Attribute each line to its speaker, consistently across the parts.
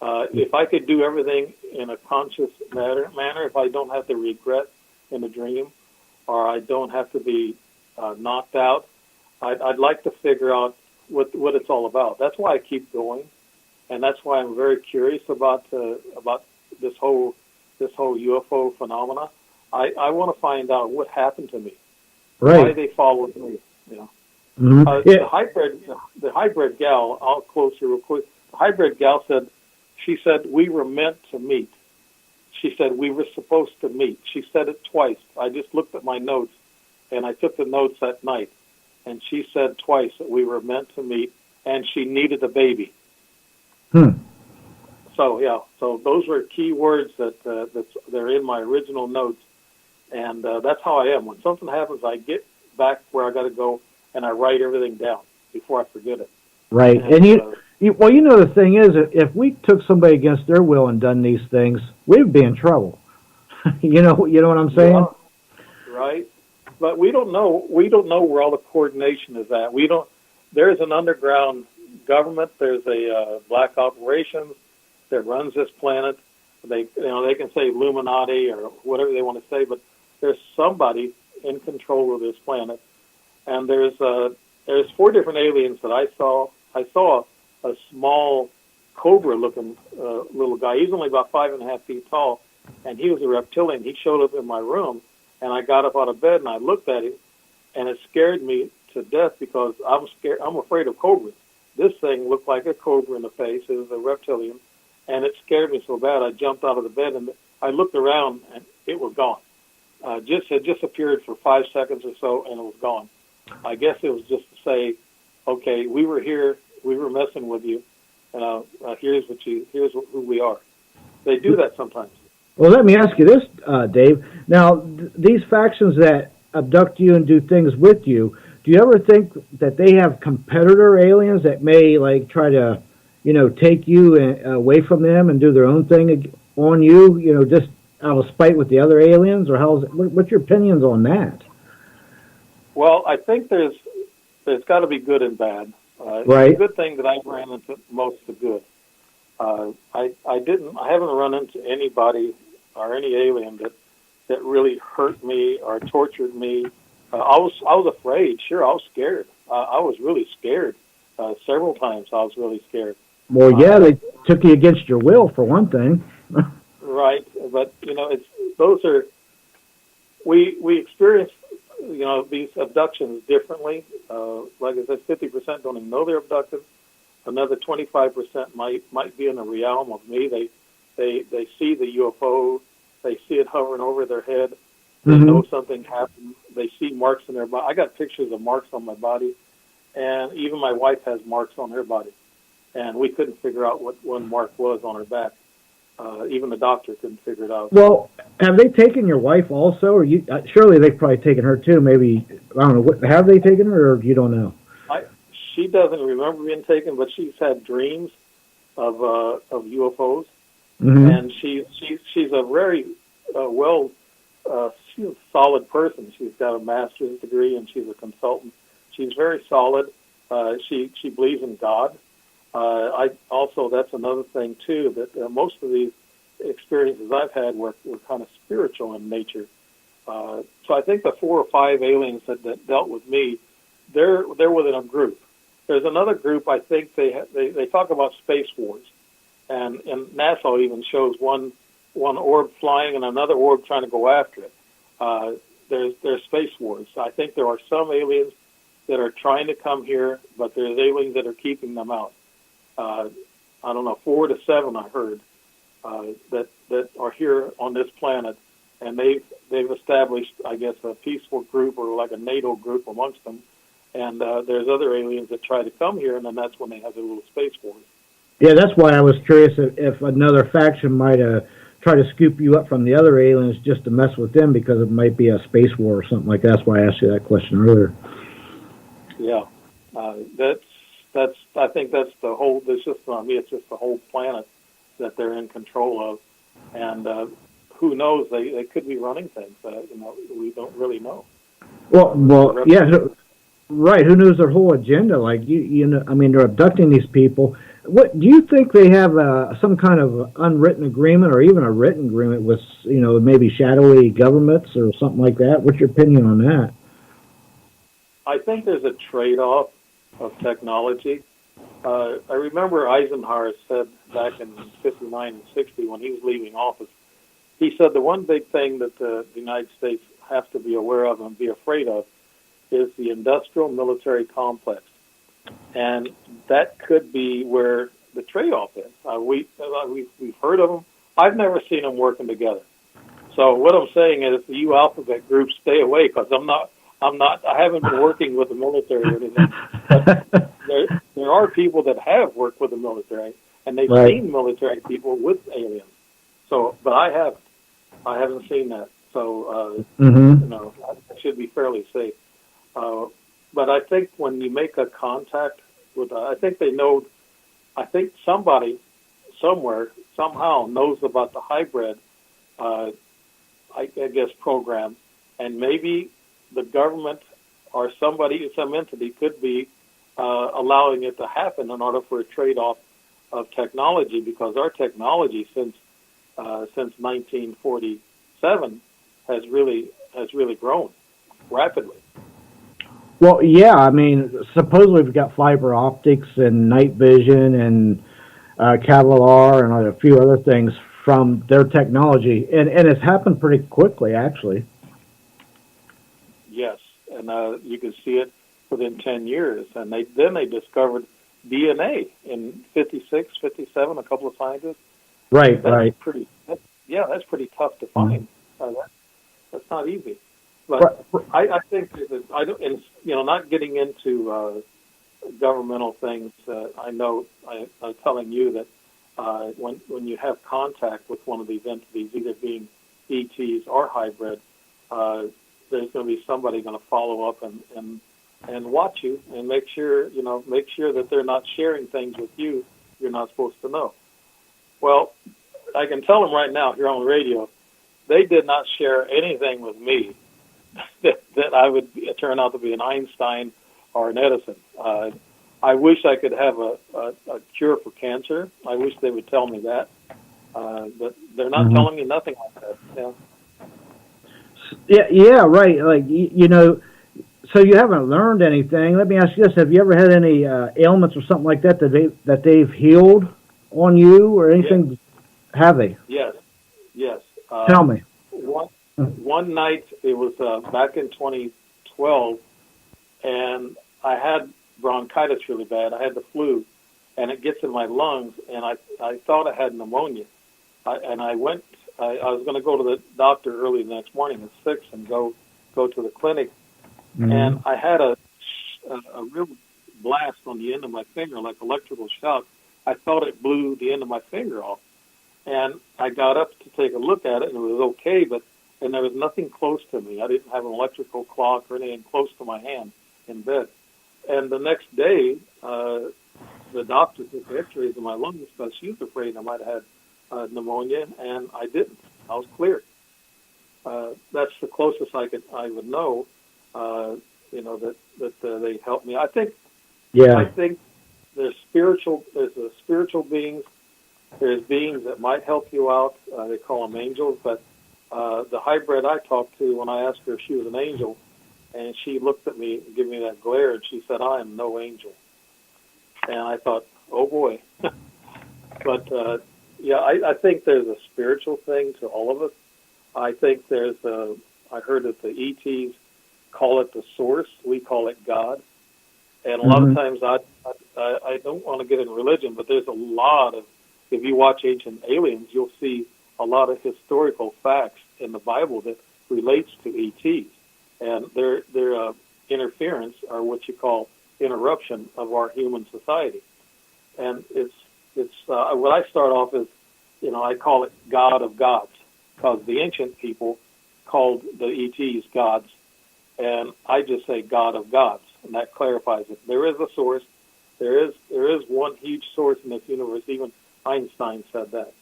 Speaker 1: If I could do everything in a conscious manner, if I don't have to regret in a dream, or I don't have to be knocked out, I'd like to figure out what it's all about. That's why I keep going, and that's why I'm very curious about this whole UFO phenomena. I want to find out what happened to me, why they followed me. You know, the hybrid gal. I'll close here real quick. The hybrid gal said, we were meant to meet. She said we were supposed to meet. She said it twice. I just looked at my notes, and I took the notes that night, and she said twice that we were meant to meet, and she needed a baby. So those were key words they're in my original notes, and that's how I am. When something happens, I get back where I got to go, and I write everything down before I forget it.
Speaker 2: Right, and the thing is, if we took somebody against their will and done these things, we'd be in trouble. you know what I'm saying?
Speaker 1: Yeah, right. But we don't know where all the coordination is at. There's an underground government. There's a black operations that runs this planet. They can say Illuminati or whatever they want to say, but there's somebody in control of this planet. And there's 4 different aliens that I saw. I saw a small cobra-looking little guy. He's only about 5.5 feet tall, and he was a reptilian. He showed up in my room, and I got up out of bed and I looked at him, and it scared me to death because I'm scared. I'm afraid of cobras. This thing looked like a cobra in the face. It was a reptilian, and it scared me so bad I jumped out of the bed and I looked around and it was gone. It just appeared for 5 seconds or so and it was gone. I guess it was just to say, okay, we were here, we were messing with you. Here's who we are. They do that sometimes.
Speaker 2: Well, let me ask you this, Dave. Now, these factions that abduct you and do things with you, do you ever think that they have competitor aliens that may try to, take you away from them and do their own thing on you, just out of spite with the other aliens, or what's your opinions on that?
Speaker 1: Well, I think there's got to be good and bad.
Speaker 2: Right.
Speaker 1: It's a good thing that I ran into most of the good. I haven't run into anybody or any alien that really hurt me or tortured me. I was afraid. Sure, I was scared. I was really scared. Several times I was really scared.
Speaker 2: Well, yeah, they took you against your will for one thing.
Speaker 1: Right, but we experience these abductions differently. Like I said, 50% don't even know they're abducted. Another 25% might be in the realm of me. They see the UFO. They see it hovering over their head. They know something happened. They see marks in their body. I got pictures of marks on my body, and even my wife has marks on her body. And we couldn't figure out what one mark was on her back. Even the doctor couldn't figure it out.
Speaker 2: Well, have they taken your wife also, or you? Surely they've probably taken her too. Maybe, I don't know. Have they taken her, or you don't know?
Speaker 1: She doesn't remember being taken, but she's had dreams of UFOs, and she's a very she's a solid person. She's got a master's degree, and she's a consultant. She's very solid. She believes in God. That's another thing too, that most of these experiences I've had were kind of spiritual in nature. So I think the 4 or 5 aliens that dealt with me, they're within a group. There's another group. I think they talk about space wars, and NASA even shows one orb flying and another orb trying to go after it. There's space wars. I think there are some aliens that are trying to come here, but there's aliens that are keeping them out. I don't know, 4 to 7 I heard that are here on this planet, and they've established, I guess, a peaceful group or like a NATO group amongst them. And there's other aliens that try to come here, and then that's when they have their little space wars.
Speaker 2: Yeah, that's why I was curious if another faction might try to scoop you up from the other aliens just to mess with them, because it might be a space war or something like that. That's why I asked you that question earlier.
Speaker 1: Yeah, I think that's the whole. It's just the whole planet that they're in control of, and who knows? They could be running things. We don't really know.
Speaker 2: Well, yeah, right. Who knows their whole agenda? Like they're abducting these people. What do you think they have some kind of unwritten agreement or even a written agreement with maybe shadowy governments or something like that? What's your opinion on that?
Speaker 1: I think there's a trade-off of technology. I remember Eisenhower said back in '59 and '60 when he was leaving office, he said the one big thing that the United States has to be aware of and be afraid of is the industrial military complex. And that could be where the trade-off is. We've heard of them. I've never seen them working together. So what I'm saying is, you alphabet groups, stay away, because I haven't been working with the military or anything. But there are people that have worked with the military, and they've seen military people with aliens. So, but I haven't seen that. So, I should be fairly safe. But I think when you make a contact with, I think somebody somewhere somehow knows about the hybrid, I guess, program, and maybe the government or some entity could be allowing it to happen in order for a trade-off of technology, because our technology since 1947 has really grown rapidly.
Speaker 2: Well, yeah, I mean, supposedly we've got fiber optics and night vision and Kevlar and a few other things from their technology, and it's happened pretty quickly, actually.
Speaker 1: Yes, and you can see it within 10 years. And then they discovered DNA in 56, 57, a couple of scientists.
Speaker 2: Right.
Speaker 1: That's pretty tough to find. That's not easy. But I think not getting into governmental things. I know I'm telling you that when you have contact with one of these entities, either being ETs or hybrid, there's going to be somebody going to follow up and watch you and make sure that they're not sharing things with you you're not supposed to know. Well, I can tell them right now here on the radio, they did not share anything with me that I would turn out to be an Einstein or an Edison. I wish I could have a cure for cancer. I wish they would tell me that. But they're not telling me nothing like that.
Speaker 2: Yeah, right. Like, so you haven't learned anything. Let me ask you this. Have you ever had any ailments or something like that that they've healed on you or anything?
Speaker 1: Yes.
Speaker 2: Have they?
Speaker 1: Yes.
Speaker 2: Tell me.
Speaker 1: One night, it was back in 2012, and I had bronchitis really bad. I had the flu, and it gets in my lungs, and I thought I had pneumonia. I was going to go to the doctor early the next morning at 6 and go to the clinic, and I had a real blast on the end of my finger, like electrical shock. I thought it blew the end of my finger off, and I got up to take a look at it, and it was okay, and there was nothing close to me. I didn't have an electrical clock or anything close to my hand in bed. And the next day, the doctor took X-rays of my lungs because she was afraid I might have had pneumonia, and I didn't. I was clear. That's the closest I would know. That they helped me. I think there's spiritual beings. There's beings that might help you out. They call them angels, but the hybrid I talked to, when I asked her if she was an angel, and she looked at me and gave me that glare, and she said, "I am no angel." And I thought, oh boy. But I think there's a spiritual thing to all of us. I think I heard that the ETs call it the source. We call it God. And a lot of times I don't want to get in religion, but there's a lot of, if you watch Ancient Aliens, you'll see a lot of historical facts in the Bible that relates to ETs. And their interference, or what you call interruption, of our human society. And it's what I start off as, I call it God of gods, because the ancient people called the ETs gods, and I just say God of gods, and that clarifies it. There is a source. There is one huge source in this universe. Even Einstein said that.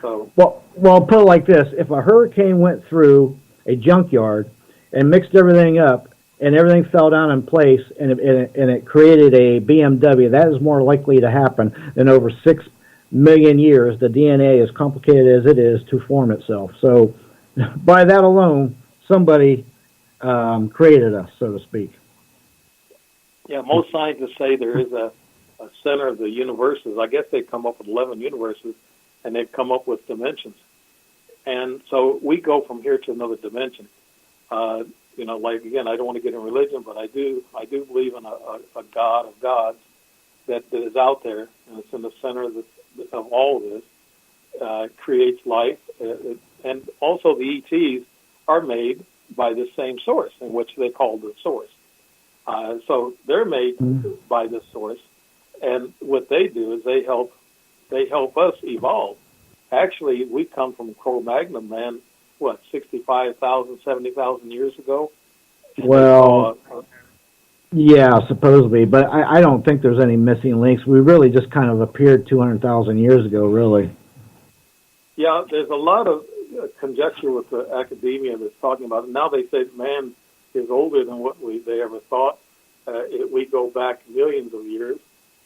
Speaker 1: So
Speaker 2: well, put it like this: if a hurricane went through a junkyard and mixed everything up, and everything fell down in place, and it created a BMW. That is more likely to happen than over 6 million years. The DNA, as complicated as it is, to form itself. So, by that alone, somebody created us, so to speak.
Speaker 1: Yeah, most scientists say there is a center of the universes. I guess they've come up with 11 universes, and they've come up with dimensions. And so we go from here to another dimension. Like, again, I don't want to get in religion, but I do believe in a God of gods that is out there, and it's in the center of all of this, creates life. And also the ETs are made by the same source, in which they call the source. So they're made by this source, and what they do is they help us evolve. Actually, we come from Cro-Magnon, man, 65,000, 70,000 years ago?
Speaker 2: Well, yeah, supposedly, but I don't think there's any missing links. We really just kind of appeared 200,000 years ago, really.
Speaker 1: Yeah, there's a lot of conjecture with the academia that's talking about it. Now they say man is older than what they ever thought. We go back millions of years,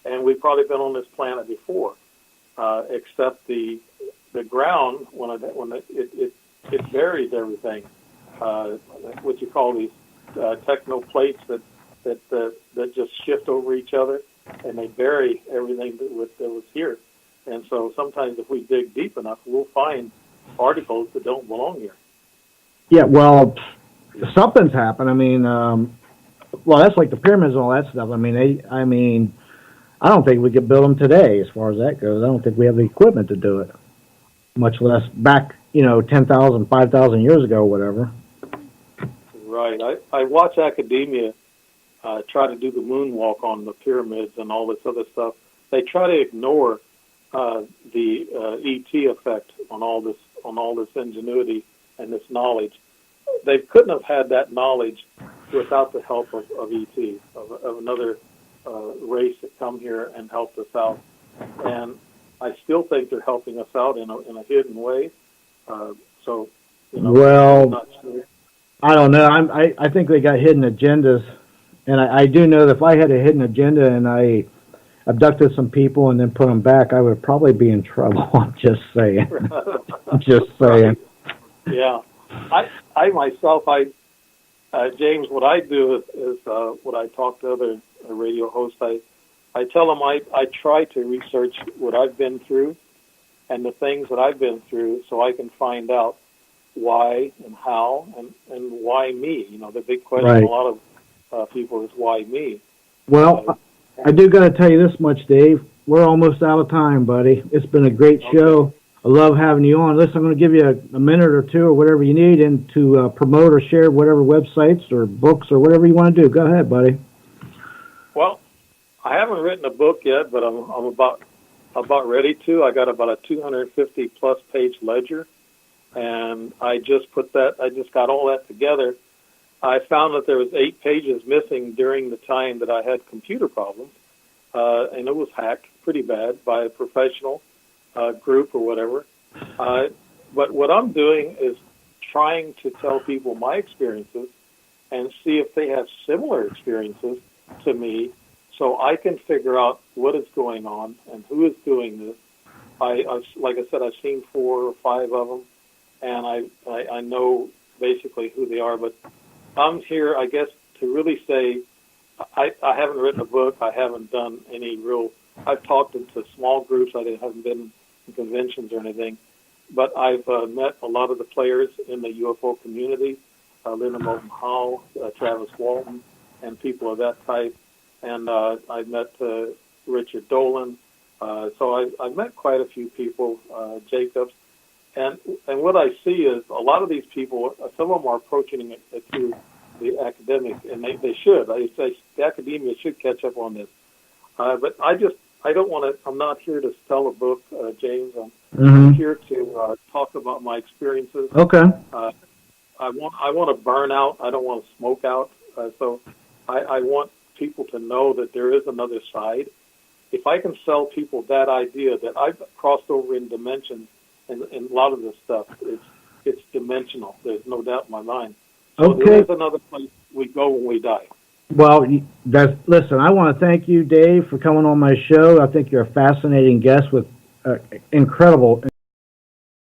Speaker 1: and we've probably been on this planet before, except the ground when it buries everything. What you call these techno plates that just shift over each other, and they bury everything that was here. And so sometimes if we dig deep enough, we'll find particles that don't belong here.
Speaker 2: Yeah, well, something's happened. I mean, that's like the pyramids and all that stuff. I mean, I don't think we could build them today as far as that goes. I don't think we have the equipment to do it, much less back, 10,000, 5,000 years ago, whatever.
Speaker 1: Right. I watch academia try to do the moonwalk on the pyramids and all this other stuff. They try to ignore the ET effect on all this ingenuity and this knowledge. They couldn't have had that knowledge without the help of ET, of another race that come here and helped us out. And I still think they're helping us out in a hidden way.
Speaker 2: Well,
Speaker 1: I'm not sure.
Speaker 2: I don't know. I think they got hidden agendas, and I do know that if I had a hidden agenda and I abducted some people and then put them back, I would probably be in trouble. I'm just saying. I'm just saying.
Speaker 1: Yeah. I myself, James, what I do is what I talk to other radio hosts, I tell them I try to research what I've been through and the things that I've been through so I can find out why and how and why me. The big question
Speaker 2: right.
Speaker 1: A lot of people is why me.
Speaker 2: Well, I do got to tell you this much, Dave. We're almost out of time, buddy. It's been a great show. I love having you on. Listen, I'm going to give you a minute or two or whatever you need and to promote or share whatever websites or books or whatever you want to do. Go ahead, buddy.
Speaker 1: Well, I haven't written a book yet, but I'm about ready to. I got about a 250 plus page ledger, and I just got all that together. I found that there was 8 pages missing during the time that I had computer problems, and it was hacked pretty bad by a professional group or whatever. But what I'm doing is trying to tell people my experiences and see if they have similar experiences to me so I can figure out what is going on and who is doing this. Like I said, I've seen 4 or 5 of them, and I know basically who they are, but I'm here, I guess, to really say I haven't written a book. I haven't done any real. I've talked to small groups. I haven't been in conventions or anything, but I've met a lot of the players in the UFO community, Linda Moulton Howe, Travis Walton, and people of that type. And I've met Richard Dolan. So I've met quite a few people, Jacobs. And what I see is a lot of these people, some of them are approaching it through the academic, and they should. I say the academia should catch up on this. But I don't want to. I'm not here to sell a book, James. I'm here to talk about my experiences.
Speaker 2: Okay.
Speaker 1: I want to burn out. I don't want to smoke out. So I want people to know that there is another side. If I can sell people that idea that I've crossed over in dimensions, and a lot of this stuff, it's dimensional. There's no doubt in my mind. So
Speaker 2: Okay.
Speaker 1: there is another place we go when we die.
Speaker 2: Well, listen, I want to thank you, Dave, for coming on my show. I think you're a fascinating guest with incredible